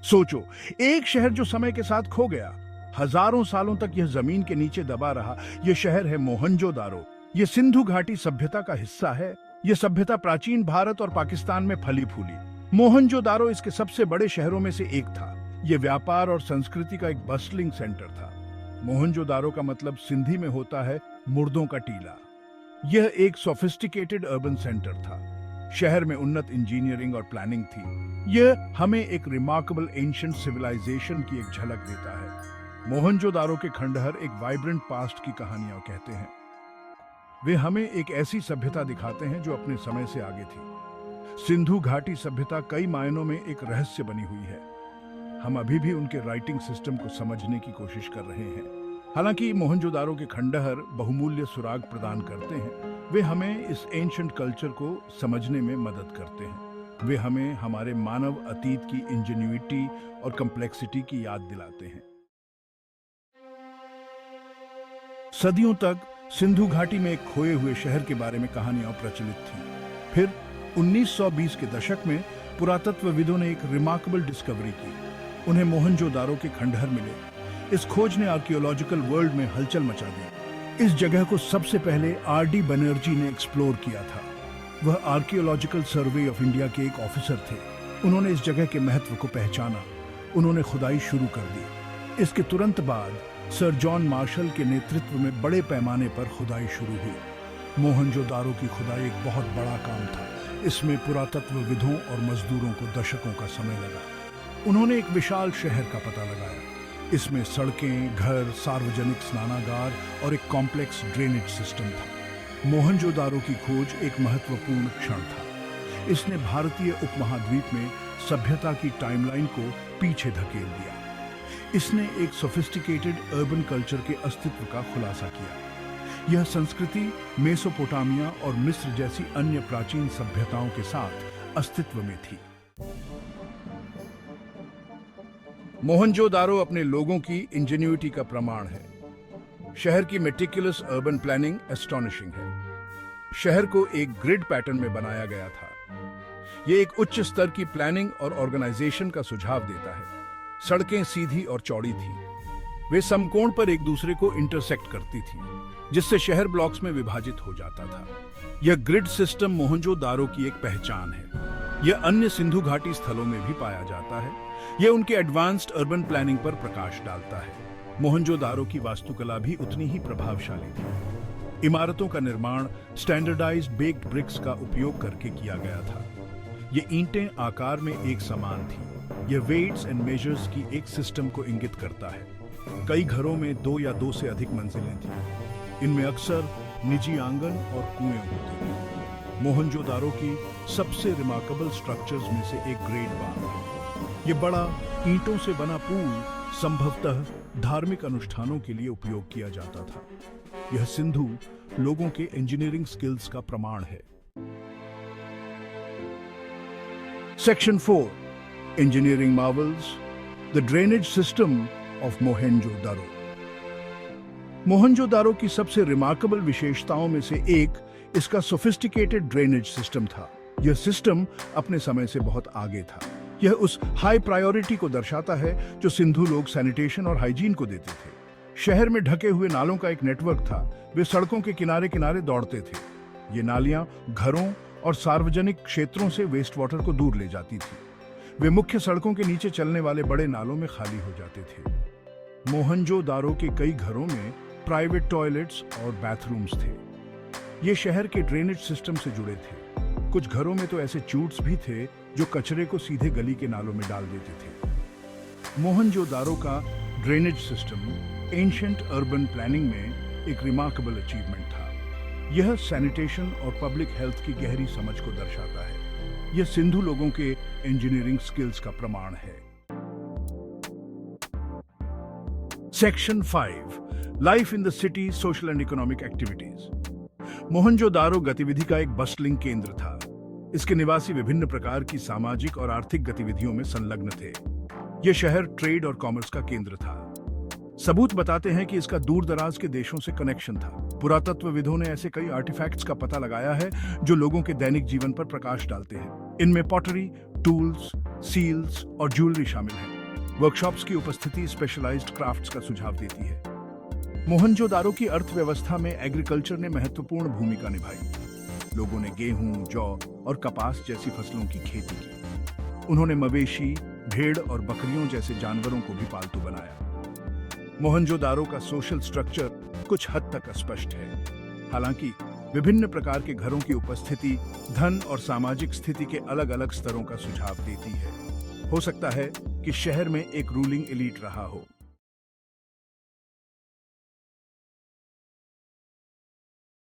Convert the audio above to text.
सोचो, एक शहर जो समय के साथ खो गया, हजारों सालों तक यह जमीन के नीचे दबा रहा। यह शहर है मोहनजोदारो। यह सिंधु घाटी सभ्यता का हिस्सा है। यह सभ्यता प्राचीन भारत और पाकिस्तान में फली फूली। मोहनजोदारो इसके सबसे बड़े शहरों में से एक था। यह व्यापार और संस्कृति का एक बस्टलिंग सेंटर था। मोहनजोदारो का मतलब सिंधी में होता है मुर्दों का टीला। यह एक सोफिस्टिकेटेड अर्बन सेंटर था। शहर में उन्नत इंजीनियरिंग और प्लानिंग थी। यह हमें एक रिमार्केबल एंशिएंट सिविलाइजेशन की एक झलक देता है। मोहनजोदारो के खंडहर एक वाइब्रेंट पास्ट की कहानियां कहते हैं। वे हमें एक ऐसी सभ्यता दिखाते हैं जो अपने समय से आगे थी। सिंधु घाटी सभ्यता कई मायनों में एक रहस्य बनी हुई है। हम अभी भी उनके राइटिंग सिस्टम को समझने की कोशिश कर रहे हैं। हालांकि मोहनजोदारो के खंडहर बहुमूल्य सुराग प्रदान करते हैं, वे हमें इस एंशिएंट कल्चर को समझने में मदद करते हैं। वे हमें हमारे मानव अतीत की इंजेन्युइटी और कॉम्प्लेक्सिटी की याद दिलाते हैं। सदियों तक सिंधु घाटी में एक खोए हुए शहर के बारे में कहानियां प्रचलित थीं। फिर 1920 के दशक में पुरातत्वविदों ने एक रिमार्केबल डिस्कवरी की। उन्हें मोहनजोदारो के खंडहर मिले। इस खोज ने आर्कियोलॉजिकल वर्ल्ड में हलचल मचा दी। इस जगह को सबसे पहले आर.डी. बनर्जी ने एक्सप्लोर किया था। वह आर्कियोलॉजिकल सर्वे ऑफ इंडिया के एक ऑफिसर थे। उन्होंने इस जगह के महत्व को पहचाना। उन्होंने खुदाई शुरू कर दी। इसके तुरंत बाद सर जॉन मार्शल के नेतृत्व में बड़े पैमाने पर खुदाई शुरू हुई। मोहनजोदारो की खुदाई एक बहुत बड़ा काम था। इसमें पुरातत्वविदों और मजदूरों को दशकों का समय लगा। उन्होंने एक विशाल शहर का पता लगाया। इसमें सड़कें, घर, सार्वजनिक स्नानागार और एक कॉम्प्लेक्स ड्रेनेज सिस्टम था। मोहनजोदारो की खोज एक महत्वपूर्ण क्षण था। इसने भारतीय उपमहाद्वीप में सभ्यता की टाइमलाइन को पीछे धकेल दिया। इसने एक सोफिस्टिकेटेड अर्बन कल्चर के अस्तित्व का खुलासा किया। यह संस्कृति मेसोपोटामिया और मिस्र जैसी अन्य प्राचीन सभ्यताओं के साथ अस्तित्व में थी। मोहनजोदारो अपने लोगों की इंजेन्युइटी का प्रमाण है। शहर की मेटिकुलस अर्बन प्लानिंग एस्टॉनिशिंग है। शहर को एक ग्रिड पैटर्न में बनाया गया था। यह एक उच्च स्तर की प्लानिंग और ऑर्गेनाइजेशन का सुझाव देता है। सड़कें सीधी और चौड़ी थी। वे समकोण पर एक दूसरे को इंटरसेक्ट करती थी, जिससे शहर ब्लॉक्स में विभाजित हो जाता था। यह ग्रिड सिस्टम मोहनजोदारो की एक पहचान है। यह अन्य सिंधु घाटी स्थलों में भी पाया जाता है। यह उनके एडवांस्ड अर्बन प्लानिंग पर प्रकाश डालता है। मोहनजोदारो की वास्तुकला भी उतनी ही प्रभावशाली थी। इमारतों का निर्माण स्टैंडर्डाइज्ड बेक्ड ब्रिक्स का उपयोग करके किया गया था। ये ईंटें आकार में एक समान थी। यह वेट्स एंड मेजर्स की एक सिस्टम को इंगित करता है। कई घरों में 2 या 2 से अधिक मंजिलें थीं। इनमें अक्सर निजी आंगन और कुएं होते थे। मोहनजोदारो की सबसे रिमार्केबल स्ट्रक्चर्स में से एक ग्रेट बार है। यह बड़ा ईंटों से बना पूल संभवतः धार्मिक अनुष्ठानों के लिए उपयोग किया जाता था। यह सिंधु लोगों के इंजीनियरिंग स्किल्स का प्रमाण है। Section 4 engineering Marvels, the drainage system of Mohenjodaro. Mohenjodaro की सबसे रिमार्केबल विशेषताओं में से एक इसका सोफिस्टिकेटेड ड्रेनेज सिस्टम था। यह सिस्टम अपने समय से बहुत आगे था। यह उस हाई प्रायोरिटी को दर्शाता है जो सिंधु लोग सैनिटेशन और हाइजीन को देते थे। शहर में ढके हुए नालों का एक नेटवर्क था। वे सड़कों के किनारे किनारे दौड़ते थे। ये नालियां घरों और सार्वजनिक क्षेत्रों से वेस्ट वाटर को दूर ले जाती थी। वे मुख्य सड़कों के नीचे चलने वाले बड़े नालों में खाली हो जाते थे। मोहनजोदारो के कई घरों में प्राइवेट टॉयलेट्स और बाथरूम्स थे। ये शहर के ड्रेनेज सिस्टम से जुड़े थे। कुछ घरों में तो ऐसे चूट्स भी थे जो कचरे को सीधे गली के नालों में डाल देते थे। मोहनजोदारो का drainage system ancient urban planning में एक रिमार्केबल अचीवमेंट था। यह सैनिटेशन और पब्लिक हेल्थ की गहरी समझ को दर्शाता है। यह सिंधु लोगों के इंजीनियरिंग स्किल्स का प्रमाण है। Section 5 life in the city, social and economic activities. Mohenjodaro गतिविधि का एक बस्टलिंग केंद्र था। इसके निवासी विभिन्न प्रकार की सामाजिक और आर्थिक गतिविधियों में संलग्न थे। यह शहर ट्रेड और कॉमर्स का केंद्र था। सबूत बताते हैं कि इसका दूर दराज के देशों से कनेक्शन था। पुरातत्वविदों ने ऐसे कई आर्टिफैक्ट्स का पता लगाया है जो लोगों के दैनिक जीवन पर प्रकाश डालते हैं। इनमें पॉटरी, टूल्स, सील्स और ज्वेलरी शामिल है। वर्कशॉप्स की उपस्थिति स्पेशलाइज्ड क्राफ्ट्स का सुझाव देती है। मोहनजोदारो की अर्थव्यवस्था में एग्रीकल्चर ने महत्वपूर्ण भूमिका निभाई। लोगों ने गेहूं, जौ और कपास जैसी फसलों की खेती की। उन्होंने मवेशी, भेड़ और बकरियों जैसे जानवरों को भी पालतू बनाया। मोहनजोदारो का सोशल स्ट्रक्चर कुछ हद तक अस्पष्ट है। हालांकि विभिन्न प्रकार के घरों की उपस्थिति धन और सामाजिक स्थिति के अलग-अलग स्तरों का सुझाव देती है। हो सकता है कि शहर में एक रूलिंग एलीट रहा हो।